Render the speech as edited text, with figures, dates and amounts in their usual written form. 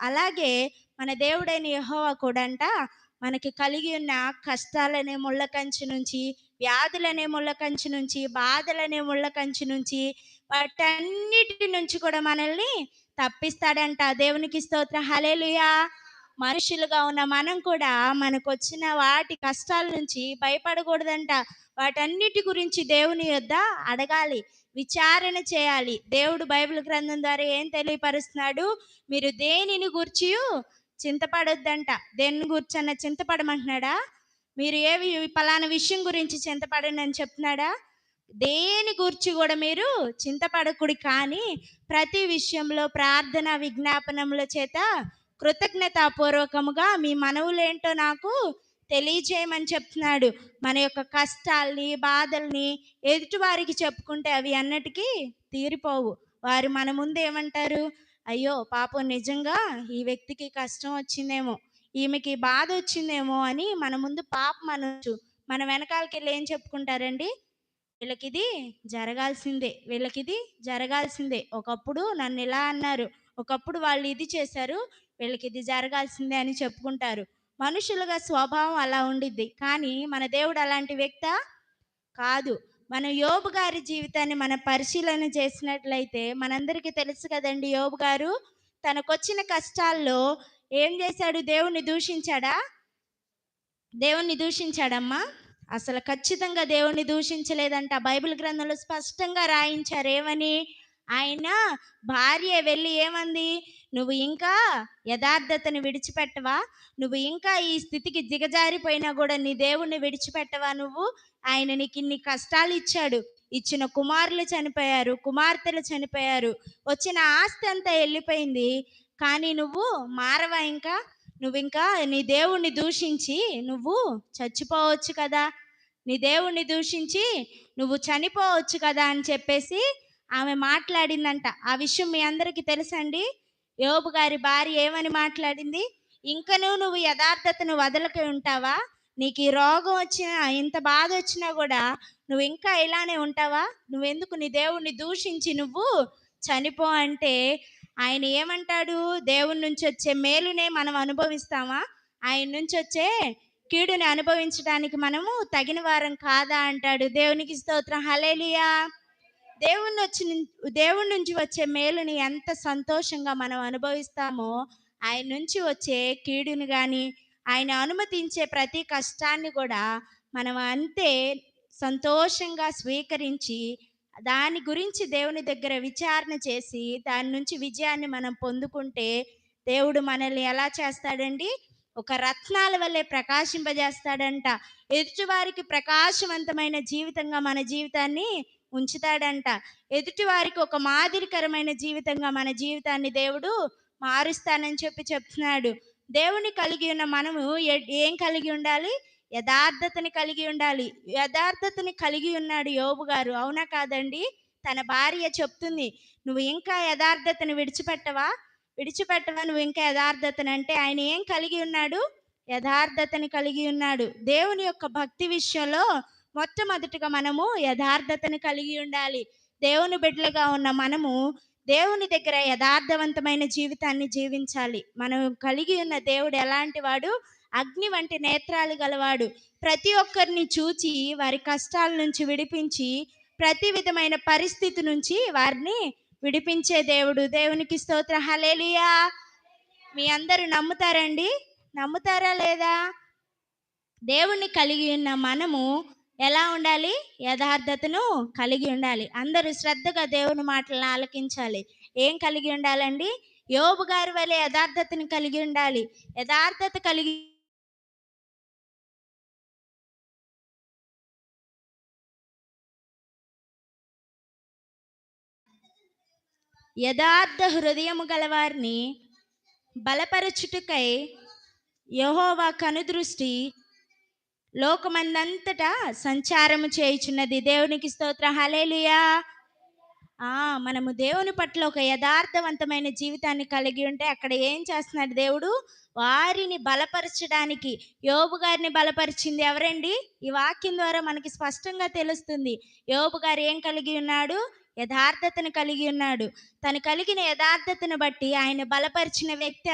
అలాగే మన దేవుడైన యెహోవా కూడంట మనకి కలిగి ఉన్న కష్టాలనే ముళ్ళ కంచె నుంచి, వ్యాధులనే ముళ్ళ కంచె నుంచి, బాధలనే ముళ్ళ కంచె నుంచి, వాటన్నిటి నుంచి కూడా మనల్ని తప్పిస్తాడంట. దేవునికి స్తోత్రం. హల్లెలూయా. మనుషులుగా ఉన్న మనం కూడా మనకొచ్చిన వాటి కష్టాల నుంచి భయపడకూడదంట. వాటన్నిటి గురించి దేవుని యొద్ద అడగాలి, విచారణ చేయాలి. దేవుడు బైబిల్ గ్రంథం ద్వారా ఏం తెలియపరుస్తున్నాడు? మీరు దేనిని గూర్చియు చింతపడొద్దంట. దేన్ని గూర్చన్నా చింతపడమంటున్నాడా? మీరు ఏవి పలానా విషయం గురించి చింతపడండి అని చెప్తున్నాడా? దేని గూర్చి కూడా మీరు చింతపడకుడి, కానీ ప్రతి విషయంలో ప్రార్థన విజ్ఞాపనముల చేత కృతజ్ఞతాపూర్వకముగా మీ మనవులేంటో నాకు తెలియజేయమని చెప్తున్నాడు. మన యొక్క కష్టాల్ని, బాధల్ని ఎదుటివారికి చెప్పుకుంటే అవి అన్నటికీ తీరిపోవు. వారు మన ముందు ఏమంటారు? అయ్యో పాపం, నిజంగా ఈ వ్యక్తికి కష్టం వచ్చిందేమో, ఈమెకి బాధ వచ్చిందేమో అని మన ముందు పాపం అనొచ్చు. మన వెనకాలకెళ్ళి ఏం చెప్పుకుంటారండి? వీళ్ళకిది జరగాల్సిందే, వీళ్ళకిది జరగాల్సిందే. ఒకప్పుడు నన్ను ఇలా అన్నారు, ఒకప్పుడు వాళ్ళు ఇది చేశారు, వీళ్ళకిది జరగాల్సిందే అని చెప్పుకుంటారు. మనుషులుగా స్వభావం అలా ఉండిద్ది. కానీ మన దేవుడు అలాంటి వ్యక్తా? కాదు. మనం యోబు గారి జీవితాన్ని మనం పరిశీలన చేసినట్లయితే మనందరికీ తెలుసు కదండి. యోబు గారు తనకొచ్చిన కష్టాల్లో ఏం చేశాడు? దేవుణ్ణి దూషించాడా? దేవుణ్ణి దూషించాడమ్మా? అసలు ఖచ్చితంగా దేవుణ్ణి దూషించలేదంట. బైబిల్ గ్రంథంలో స్పష్టంగా రాయించారు. ఏమని? ఆయన భార్య వెళ్ళి ఏమంది? నువ్వు ఇంకా యథార్థతని విడిచిపెట్టవా? నువ్వు ఇంకా ఈ స్థితికి దిగజారిపోయినా కూడా నీ దేవుణ్ణి విడిచిపెట్టవా నువ్వు? ఆయన నీకు ఇన్ని కష్టాలు ఇచ్చాడు. ఇచ్చిన కుమారులు చనిపోయారు, కుమార్తెలు చనిపోయారు, వచ్చిన ఆస్తి అంతా వెళ్ళిపోయింది. కానీ నువ్వు మారవా ఇంకా? నువ్వింకా నీ దేవుణ్ణి దూషించి నువ్వు చచ్చిపోవచ్చు కదా, నీ దేవుణ్ణి దూషించి నువ్వు చనిపోవచ్చు కదా అని చెప్పేసి ఆమె మాట్లాడిందంట. ఆ విషయం మీ అందరికీ తెలుసండి. యోబు గారి భార్య ఏమని మాట్లాడింది? ఇంకనూ నువ్వు యథార్థతను వదలక ఉంటావా? నీకు ఈ రోగం వచ్చినా, ఇంత బాధ వచ్చినా కూడా నువ్వు ఇంకా ఇలానే ఉంటావా? నువ్వెందుకు నీ దేవుణ్ణి దూషించి నువ్వు చనిపో అంటే ఆయన ఏమంటాడు? దేవుని నుంచి వచ్చే మేలునే మనం అనుభవిస్తామా? ఆయన నుంచి వచ్చే కీడుని అనుభవించడానికి మనము తగిన వారం కాదా అంటాడు. దేవునికి స్తోత్రం. హల్లెలూయా. దేవుని నుంచి వచ్చే మేలుని ఎంత సంతోషంగా మనం అనుభవిస్తామో, ఆయన నుంచి వచ్చే కీడుని కానీ, ఆయన అనుమతించే ప్రతి కష్టాన్ని కూడా మనం అంతే సంతోషంగా స్వీకరించి దాని గురించి దేవుని దగ్గర విచారణ చేసి దాని నుంచి విజయాన్ని మనం పొందుకుంటే దేవుడు మనల్ని ఎలా చేస్తాడండి? ఒక రత్నాల వల్లే ప్రకాశింపజేస్తాడంట. ఎదుటివారికి ప్రకాశవంతమైన జీవితంగా మన జీవితాన్ని ఉంచుతాడంట. ఎదుటివారికి ఒక మాదిరికరమైన జీవితంగా మన జీవితాన్ని దేవుడు మారుస్తానని చెప్తున్నాడు. దేవుని కలిగి ఉన్న మనము ఏం కలిగి ఉండాలి? యథార్థతని కలిగి ఉండాలి. యథార్థతని కలిగి ఉన్నాడు యోబు గారు. అవునా కాదండి? తన భార్య చెప్తుంది, నువ్వు ఇంకా యథార్థతని విడిచిపెట్టవా నువ్వు ఇంకా యథార్థతని అంటే ఆయన ఏం కలిగి ఉన్నాడు? యథార్థతని కలిగి ఉన్నాడు. దేవుని యొక్క భక్తి విషయంలో మొట్టమొదటిగా మనము యథార్థతని కలిగి ఉండాలి. దేవుని బిడ్డలుగా ఉన్న మనము దేవుని దగ్గర యథార్థవంతమైన జీవితాన్ని జీవించాలి. మనం కలిగి ఉన్న దేవుడు ఎలాంటి వాడు? అగ్ని వంటి నేత్రాలు గలవాడు. ప్రతి ఒక్కరిని చూచి వారి కష్టాల నుంచి విడిపించి ప్రతి విధమైన పరిస్థితి నుంచి వారిని విడిపించే దేవుడు. దేవునికి స్తోత్రం. హల్లెలూయా. మీ అందరూ నమ్ముతారండి? నమ్ముతారా లేదా? దేవుణ్ణి కలిగి ఉన్న మనము ఎలా ఉండాలి? యథార్థతను కలిగి ఉండాలి. అందరూ శ్రద్ధగా దేవుని మాటలను ఆలకించాలి. ఏం కలిగి ఉండాలండి? యోబు గారి వలె యథార్థతను కలిగి ఉండాలి. యథార్థత కలిగి యథార్థ హృదయము గలవారిని బలపరచుటకై యెహోవా కనుదృష్టి లోకమందంతటా సంచారము చేయుచున్నది. దేవునికి స్తోత్రం. హల్లెలూయా. మనము దేవుని పట్ల ఒక యథార్థవంతమైన జీవితాన్ని కలిగి ఉంటే అక్కడ ఏం చేస్తున్నాడు దేవుడు? వారిని బలపరచడానికి. యోబు గారిని బలపరిచింది ఎవరండి? ఈ వాక్యం ద్వారా మనకి స్పష్టంగా తెలుస్తుంది. యోబు గారు ఏం కలిగి ఉన్నాడు? యథార్థతను కలిగి ఉన్నాడు. తను కలిగిన యథార్థతను బట్టి ఆయన బలపరిచిన వ్యక్తి